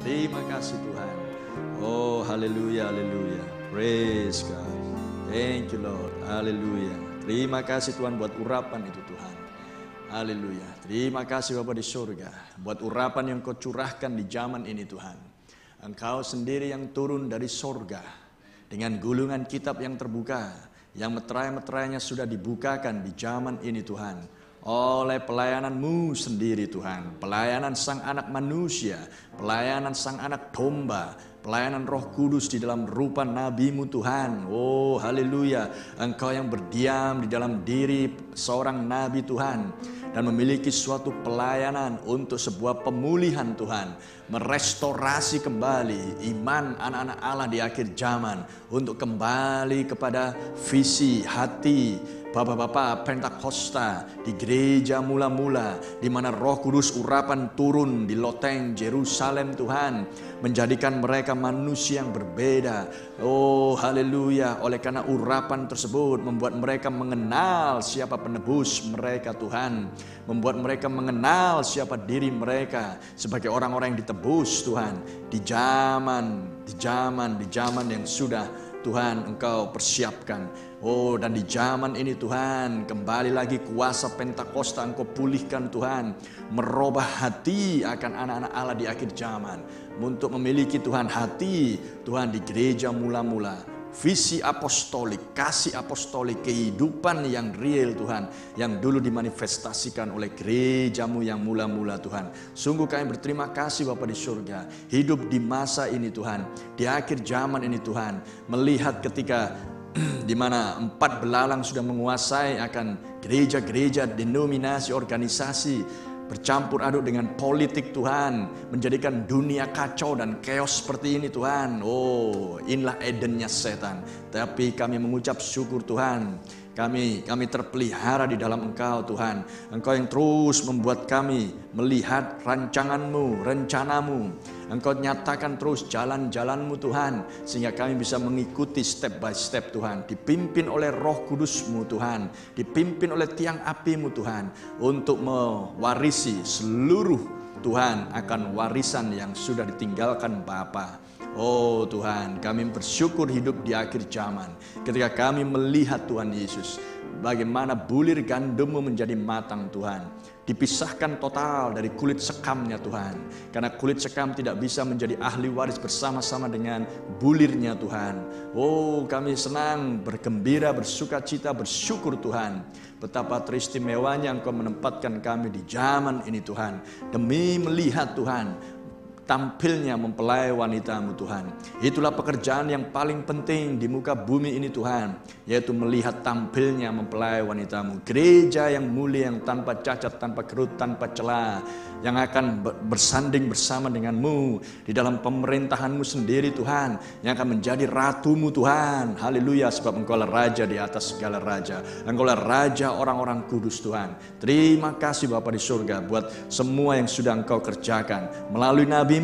Terima kasih Tuhan. Oh, haleluya, haleluya. Praise God. Thank you Lord. Haleluya. Terima kasih Tuhan buat urapan itu Tuhan. Haleluya. Terima kasih Bapa di surga buat urapan yang Kau curahkan di zaman ini Tuhan. Engkau sendiri yang turun dari surga dengan gulungan kitab yang terbuka, yang meterai-meterainya sudah dibukakan di zaman ini Tuhan. Oleh pelayanan-Mu sendiri Tuhan, pelayanan Sang Anak Manusia, pelayanan Sang Anak Domba, pelayanan Roh Kudus di dalam rupa Nabi-Mu Tuhan. Oh haleluya, Engkau yang berdiam di dalam diri seorang Nabi Tuhan dan memiliki suatu pelayanan untuk sebuah pemulihan Tuhan, merestorasi kembali iman anak-anak Allah di akhir zaman untuk kembali kepada visi hati Bapak-bapak Pentakosta di gereja mula-mula, di mana Roh Kudus urapan turun di loteng Yerusalem Tuhan, menjadikan mereka manusia yang berbeda. Oh haleluya, oleh karena urapan tersebut membuat mereka mengenal siapa penebus mereka Tuhan, membuat mereka mengenal siapa diri mereka sebagai orang-orang yang ditebus Tuhan di zaman yang sudah Tuhan Engkau persiapkan. Oh dan di zaman ini Tuhan, kembali lagi kuasa Pentakosta Engkau pulihkan Tuhan, merubah hati akan anak-anak Allah di akhir zaman, untuk memiliki Tuhan hati Tuhan di gereja mula-mula, visi apostolik, kasih apostolik, kehidupan yang real Tuhan, yang dulu dimanifestasikan oleh gereja-Mu yang mula-mula Tuhan. Sungguh kami berterima kasih Bapa di surga, hidup di masa ini Tuhan, di akhir zaman ini Tuhan, melihat ketika di mana 4 belalang sudah menguasai akan gereja-gereja, denominasi, organisasi, bercampur aduk dengan politik Tuhan, menjadikan dunia kacau dan chaos seperti ini Tuhan. Oh, inilah Edennya setan. Tapi kami mengucap syukur Tuhan, kami terpelihara di dalam Engkau Tuhan. Engkau yang terus membuat kami melihat rancangan-Mu, rencana-Mu. Engkau nyatakan terus jalan-jalan-Mu Tuhan, sehingga kami bisa mengikuti step by step Tuhan, dipimpin oleh Roh Kudus-Mu Tuhan, dipimpin oleh tiang api-Mu Tuhan, untuk mewarisi seluruh Tuhan akan warisan yang sudah ditinggalkan Bapa. Oh Tuhan, kami bersyukur hidup di akhir zaman ketika kami melihat Tuhan Yesus, bagaimana bulir gandum-Mu menjadi matang Tuhan, dipisahkan total dari kulit sekamnya Tuhan, karena kulit sekam tidak bisa menjadi ahli waris bersama-sama dengan bulirnya Tuhan. Oh kami senang, bergembira, bersuka cita, bersyukur Tuhan, betapa teristimewanya Engkau menempatkan kami di zaman ini Tuhan, demi melihat Tuhan tampilnya mempelai wanita-Mu Tuhan. Itulah pekerjaan yang paling penting di muka bumi ini Tuhan, yaitu melihat tampilnya mempelai wanita-Mu. Gereja yang mulia, yang tanpa cacat, tanpa kerut, tanpa celah, yang akan bersanding bersama dengan-Mu di dalam pemerintahan-Mu sendiri Tuhan, yang akan menjadi ratu-Mu Tuhan. Haleluya, sebab Engkau adalah Raja di atas segala raja. Engkau adalah Raja orang-orang kudus Tuhan. Terima kasih Bapa di surga buat semua yang sudah Engkau kerjakan melalui Nabi-Mu,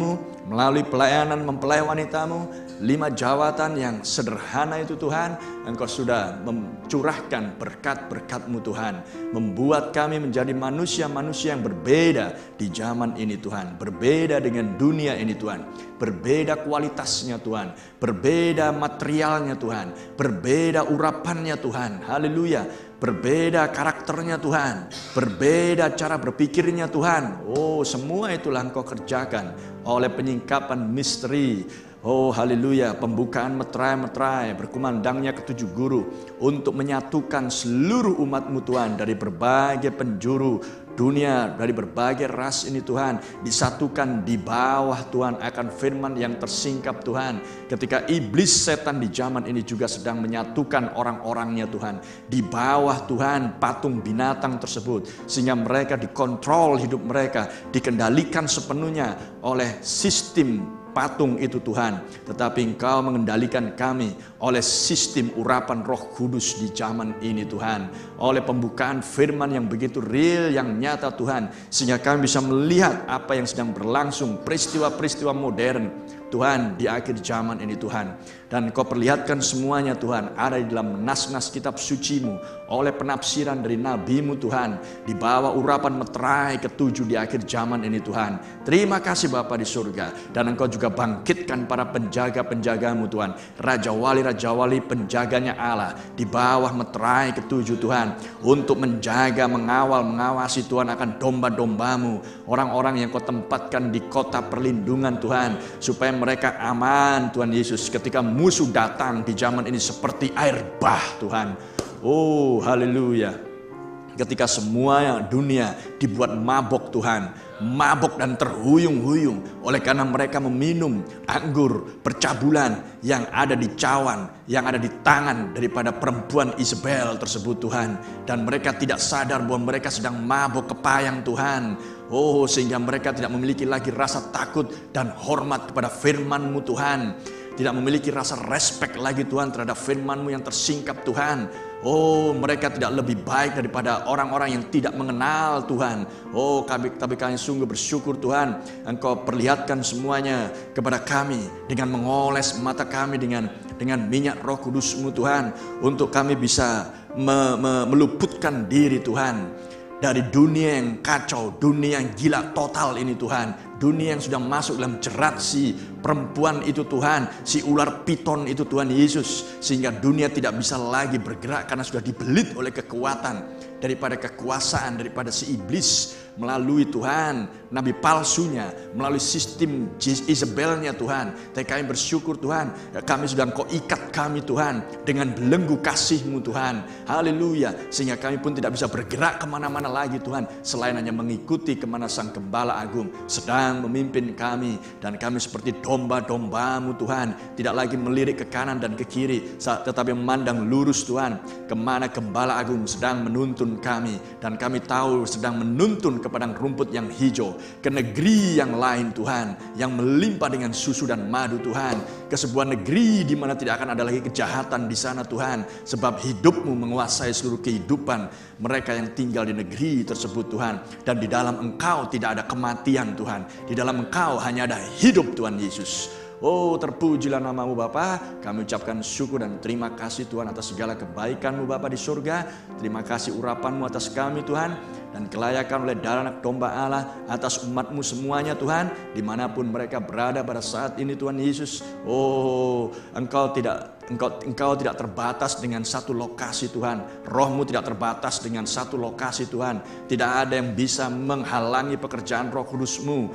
melalui pelayanan mempelai wanita-Mu, 5 jawatan yang sederhana itu Tuhan. Engkau sudah mencurahkan berkat-berkat-Mu Tuhan, membuat kami menjadi manusia-manusia yang berbeda di zaman ini Tuhan, berbeda dengan dunia ini Tuhan, berbeda kualitasnya Tuhan, berbeda materialnya Tuhan, berbeda urapannya Tuhan. Haleluya, berbeda karakternya Tuhan, berbeda cara berpikirnya Tuhan. Oh semua itulah Engkau kerjakan oleh penyingkapan misteri. Oh haleluya, pembukaan meterai-meterai, berkumandangnya ketujuh guru untuk menyatukan seluruh umat-Mu Tuhan dari berbagai penjuru dunia, dari berbagai ras ini Tuhan, disatukan di bawah Tuhan akan firman yang tersingkap Tuhan. Ketika iblis setan di zaman ini juga sedang menyatukan orang-orangnya Tuhan di bawah Tuhan patung binatang tersebut, sehingga mereka dikontrol, hidup mereka dikendalikan sepenuhnya oleh sistem patung itu Tuhan. Tetapi Engkau mengendalikan kami oleh sistem urapan Roh Kudus di zaman ini Tuhan, oleh pembukaan firman yang begitu real, yang nyata Tuhan, sehingga kami bisa melihat apa yang sedang berlangsung, peristiwa-peristiwa modern Tuhan di akhir zaman ini Tuhan. Dan Engkau perlihatkan semuanya Tuhan ada di dalam nas-nas kitab suci-Mu, oleh penafsiran dari nabi-Mu Tuhan, di bawah urapan meterai ketujuh di akhir zaman ini Tuhan. Terima kasih Bapa di surga. Dan Engkau juga bangkitkan para penjaga-penjaga-Mu Tuhan, Raja Wali penjaganya Allah di bawah meterai ketujuh Tuhan, untuk menjaga, mengawal, mengawasi Tuhan akan domba-domba-Mu, orang-orang yang Kau tempatkan di kota perlindungan Tuhan, supaya mereka aman Tuhan Yesus ketika musuh datang di zaman ini seperti air bah Tuhan. Oh haleluya. Ketika semua dunia dibuat mabok Tuhan, mabok dan terhuyung-huyung oleh karena mereka meminum anggur percabulan yang ada di cawan, yang ada di tangan daripada perempuan Isabel tersebut Tuhan. Dan mereka tidak sadar bahwa mereka sedang mabok kepayang Tuhan. Oh, sehingga mereka tidak memiliki lagi rasa takut dan hormat kepada firman-Mu Tuhan. Tidak memiliki rasa respect lagi Tuhan terhadap firman-Mu yang tersingkap Tuhan. Oh, mereka tidak lebih baik daripada orang-orang yang tidak mengenal Tuhan. Oh, tapi kami sungguh bersyukur Tuhan, Engkau perlihatkan semuanya kepada kami dengan mengoles mata kami dengan minyak Roh Kudus-Mu Tuhan, untuk kami bisa meluputkan diri Tuhan dari dunia yang kacau, dunia yang gila total ini Tuhan. Dunia yang sudah masuk dalam jerat si perempuan itu Tuhan, si ular piton itu Tuhan Yesus. Sehingga dunia tidak bisa lagi bergerak karena sudah dibelit oleh kekuatan daripada kekuasaan daripada si iblis, melalui Tuhan nabi palsunya, melalui sistem Isabelnya Tuhan. Tapi kami bersyukur Tuhan, kami sudah Engkau ikat kami Tuhan dengan belenggu kasih-Mu Tuhan. Haleluya. Sehingga kami pun tidak bisa bergerak kemana-mana lagi Tuhan, selain hanya mengikuti kemana Sang Gembala Agung sedang memimpin kami. Dan kami seperti domba-domba-Mu Tuhan, tidak lagi melirik ke kanan dan ke kiri, tetapi memandang lurus Tuhan kemana Gembala Agung sedang menuntun kami. Dan kami tahu sedang menuntun ke padang rumput yang hijau, ke negeri yang lain Tuhan, yang melimpah dengan susu dan madu Tuhan, ke sebuah negeri di mana tidak akan ada lagi kejahatan di sana Tuhan, sebab hidup-Mu menguasai seluruh kehidupan mereka yang tinggal di negeri tersebut Tuhan. Dan di dalam Engkau tidak ada kematian Tuhan, di dalam Engkau hanya ada hidup Tuhan Yesus. Oh, terpujilah nama-Mu Bapa. Kami ucapkan syukur dan terima kasih Tuhan atas segala kebaikan-Mu Bapa di surga. Terima kasih urapan-Mu atas kami Tuhan, dan kelayakan oleh darah anak domba Allah atas umat-Mu semuanya Tuhan, dimanapun mereka berada pada saat ini Tuhan Yesus. Oh, Engkau tidak terbatas dengan satu lokasi Tuhan. Roh-Mu tidak terbatas dengan satu lokasi Tuhan. Tidak ada yang bisa menghalangi pekerjaan Roh Kudus-Mu.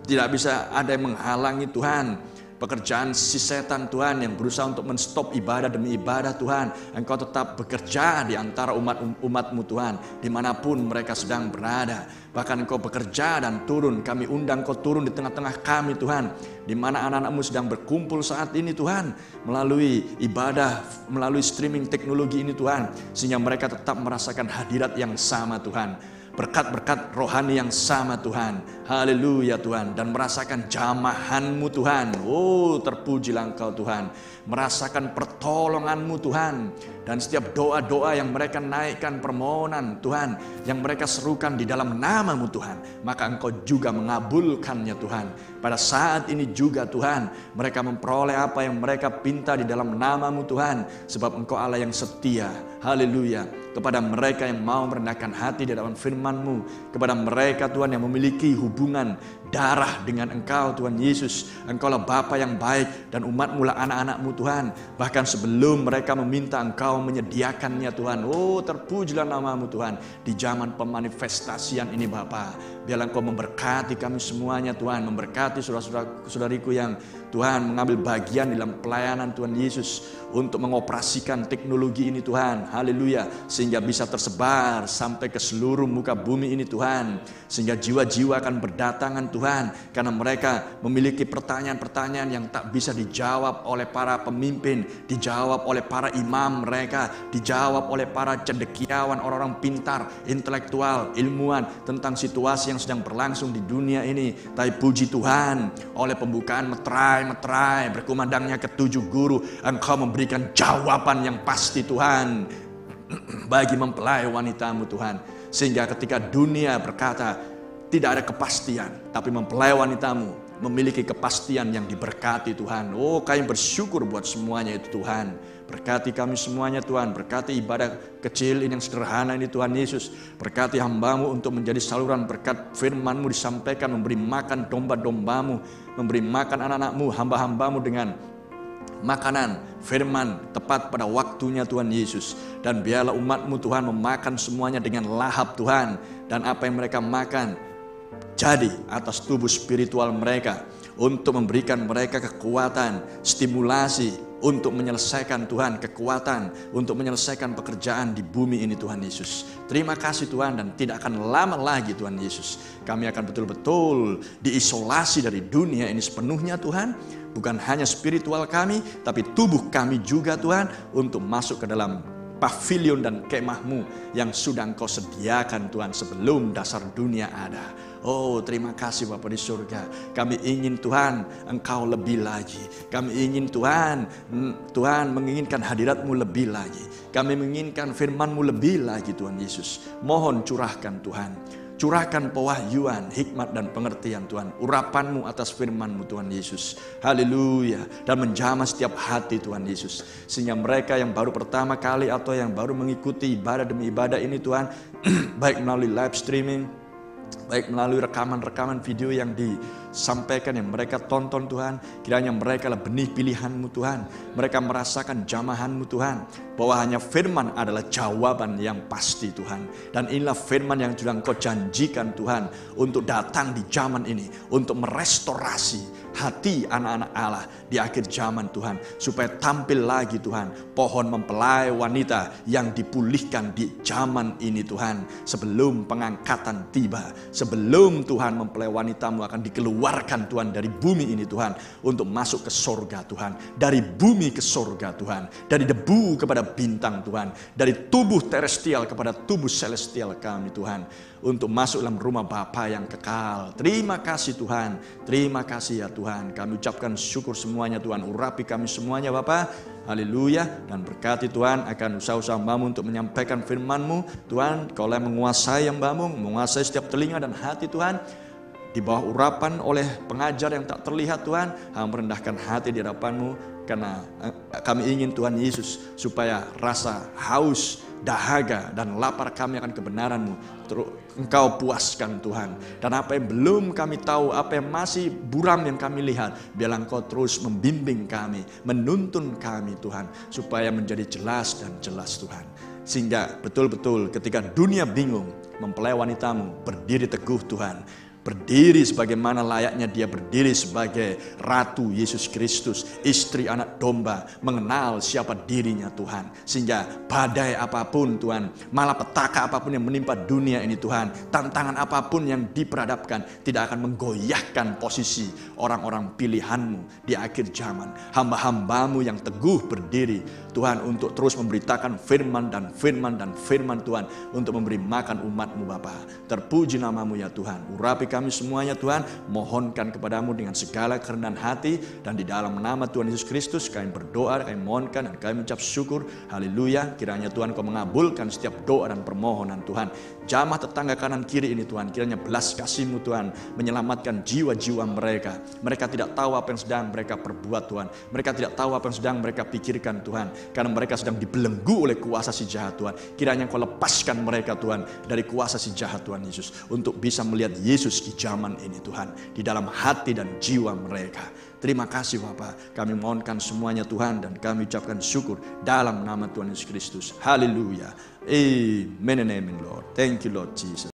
Tidak bisa ada yang menghalangi Tuhan pekerjaan si setan Tuhan yang berusaha untuk menstop ibadah demi ibadah Tuhan. Engkau tetap bekerja di antara umat-Mu Tuhan, dimanapun mereka sedang berada. Bahkan Engkau bekerja dan turun, kami undang Engkau turun di tengah-tengah kami Tuhan, di mana anak-anak-Mu sedang berkumpul saat ini Tuhan, melalui ibadah, melalui streaming teknologi ini Tuhan, sehingga mereka tetap merasakan hadirat yang sama Tuhan, berkat-berkat rohani yang sama Tuhan. Haleluya Tuhan. Dan merasakan jamahan-Mu Tuhan. Oh, terpujilah Engkau Tuhan. Merasakan pertolongan-Mu Tuhan. Dan setiap doa-doa yang mereka naikkan, permohonan Tuhan yang mereka serukan di dalam nama-Mu Tuhan, maka Engkau juga mengabulkannya Tuhan. Pada saat ini juga Tuhan, mereka memperoleh apa yang mereka pinta di dalam nama-Mu Tuhan, sebab Engkau Allah yang setia. Haleluya. Kepada mereka yang mau merendahkan hati di dalam firman-Mu, kepada mereka Tuhan yang memiliki hubungan darah dengan Engkau Tuhan Yesus. Engkaulah Bapa yang baik, dan umat-Mu lah anak-anak-Mu Tuhan. Bahkan sebelum mereka meminta, Engkau menyediakannya Tuhan. Oh, terpujilah nama-Mu Tuhan. Di zaman pemanifestasian ini Bapa, biarlah Engkau memberkati kami semuanya Tuhan. Memberkati saudara-saudariku yang Tuhan mengambil bagian dalam pelayanan Tuhan Yesus, untuk mengoperasikan teknologi ini Tuhan. Haleluya. Sehingga bisa tersebar sampai ke seluruh muka bumi ini Tuhan. Sehingga jiwa-jiwa akan berdatangan Tuhan, karena mereka memiliki pertanyaan-pertanyaan yang tak bisa dijawab oleh para pemimpin, dijawab oleh para imam mereka, dijawab oleh para cendekiawan, orang-orang pintar, intelektual, ilmuwan tentang situasi yang sedang berlangsung di dunia ini. Tapi puji Tuhan, oleh pembukaan meterai berkumandangnya ketujuh guru, Engkau memberikan jawaban yang pasti Tuhan bagi mempelai wanitamu Tuhan. Sehingga ketika dunia berkata tidak ada kepastian, tapi mempelai wanitamu memiliki kepastian yang diberkati Tuhan. Oh, kami bersyukur buat semuanya itu Tuhan. Berkati kami semuanya Tuhan, berkati ibadah kecil ini yang sederhana ini Tuhan Yesus. Berkati hamba-Mu untuk menjadi saluran berkat firman-Mu disampaikan, memberi makan domba-domba-Mu, memberi makan anak-anak-Mu, hamba-hamba-Mu dengan makanan firman tepat pada waktunya Tuhan Yesus. Dan biarlah umat-Mu Tuhan memakan semuanya dengan lahap Tuhan, dan apa yang mereka makan jadi atas tubuh spiritual mereka, untuk memberikan mereka kekuatan, stimulasi untuk menyelesaikan Tuhan, kekuatan untuk menyelesaikan pekerjaan di bumi ini Tuhan Yesus. Terima kasih Tuhan, dan tidak akan lama lagi Tuhan Yesus, kami akan betul-betul diisolasi dari dunia ini sepenuhnya Tuhan. Bukan hanya spiritual kami, tapi tubuh kami juga Tuhan, untuk masuk ke dalam pavilion dan kemah-Mu yang sudah Engkau sediakan Tuhan sebelum dasar dunia ada. Oh, terima kasih Bapa di surga. Kami ingin Tuhan Engkau lebih lagi. Kami ingin Tuhan menginginkan hadirat-Mu lebih lagi. Kami menginginkan firman-Mu lebih lagi Tuhan Yesus. Mohon curahkan Tuhan. Curahkan pewahyuan, hikmat dan pengertian Tuhan. Urapan-Mu atas firman-Mu Tuhan Yesus. Haleluya. Dan menjamah setiap hati Tuhan Yesus. Sehingga mereka yang baru pertama kali atau yang baru mengikuti ibadah demi ibadah ini Tuhan, baik melalui live streaming, baik melalui rekaman-rekaman video yang disampaikan, yang mereka tonton Tuhan, kiranya mereka adalah benih pilihan-Mu Tuhan. Mereka merasakan jamahan-Mu Tuhan, bahwa hanya firman adalah jawaban yang pasti Tuhan. Dan inilah firman yang sudah Engkau janjikan Tuhan, untuk datang di zaman ini, untuk merestorasi hati anak-anak Allah di akhir zaman Tuhan, supaya tampil lagi Tuhan pohon mempelai wanita yang dipulihkan di zaman ini Tuhan, sebelum pengangkatan tiba, sebelum Tuhan mempelai wanita-Mu akan dikeluarkan Tuhan dari bumi ini Tuhan, untuk masuk ke sorga Tuhan, dari bumi ke sorga Tuhan, dari debu kepada bintang Tuhan, dari tubuh terestial kepada tubuh celestial kami Tuhan, untuk masuk dalam rumah Bapa yang kekal. Terima kasih Tuhan, terima kasih ya Tuhan. Kami ucapkan syukur semuanya Tuhan. Urapi kami semuanya Bapa. Haleluya. Dan berkati Tuhan akan usaha-usaha hamba-Mu untuk menyampaikan firman-Mu Tuhan. Kau yang menguasai hamba-Mu, menguasai setiap telinga dan hati Tuhan. Di bawah urapan oleh pengajar yang tak terlihat Tuhan, hamba merendahkan hati di hadapan-Mu, karena kami ingin Tuhan Yesus supaya rasa haus, dahaga dan lapar kami akan kebenaran-Mu Engkau puaskan Tuhan. Dan apa yang belum kami tahu, apa yang masih buram yang kami lihat, biarlah Engkau terus membimbing kami, menuntun kami Tuhan, supaya menjadi jelas dan jelas Tuhan. Sehingga betul-betul ketika dunia bingung, mempelai wanita-Mu berdiri teguh Tuhan, berdiri sebagaimana layaknya dia berdiri sebagai Ratu Yesus Kristus, istri anak domba, mengenal siapa dirinya Tuhan. Sehingga badai apapun Tuhan, malapetaka apapun yang menimpa dunia ini Tuhan, tantangan apapun yang diperhadapkan, tidak akan menggoyahkan posisi orang-orang pilihan-Mu di akhir zaman. Hamba-hamba-Mu yang teguh berdiri Tuhan, untuk terus memberitakan firman dan firman dan firman Tuhan, untuk memberi makan umat-Mu Bapa. Terpuji nama-Mu ya Tuhan. Urapi kami semuanya Tuhan, mohonkan kepadamu dengan segala kerendahan hati, dan di dalam nama Tuhan Yesus Kristus kami berdoa, kami mohonkan dan kami mengucap syukur. Haleluya. Kiranya Tuhan Kau mengabulkan setiap doa dan permohonan Tuhan. Jamah tetangga kanan kiri ini Tuhan, kiranya belas kasih-Mu Tuhan menyelamatkan jiwa-jiwa mereka. Mereka tidak tahu apa yang sedang mereka perbuat Tuhan, mereka tidak tahu apa yang sedang mereka pikirkan Tuhan, karena mereka sedang dibelenggu oleh kuasa si jahat Tuhan. Kiranya Kau lepaskan mereka Tuhan dari kuasa si jahat Tuhan Yesus, untuk bisa melihat Yesus di zaman ini Tuhan, di dalam hati dan jiwa mereka. Terima kasih Bapa, kami mohonkan semuanya Tuhan, dan kami ucapkan syukur dalam nama Tuhan Yesus Kristus. Haleluya. Amen and amen Lord. Thank you Lord Jesus.